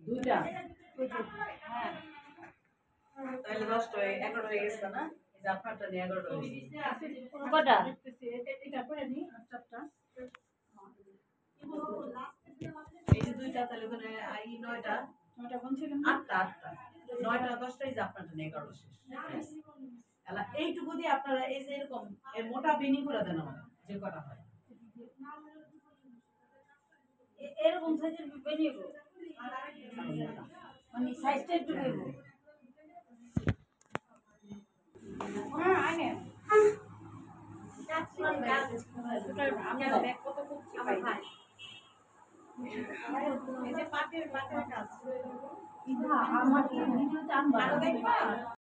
দুইটা হ্যাঁ তাহলে 10টা 11 হয়ে গেছে না এই যে আপনারটা নিয়ে 11টা হয়ে গেছে কটা এটা করে নি চারটা এই যে দুইটা তাহলে ওখানে আই 9টা কোন ছিল 8টা 9টা 10টা এই যে আপনারটা নিয়ে 11 শেষ এলা এইটুকু দিয়ে আপনারা এই যে এরকম এর মোটা বেনি করে দেন আমাকে যে কটা হয় এরকম সাইজের বেনি গো মানে সাইজটা একটু দেব হ্যাঁ আইনে আমরা ব্যাগ কত করছি ভাই এই যে পাটের কাজ আমার ভিডিওতে আনবা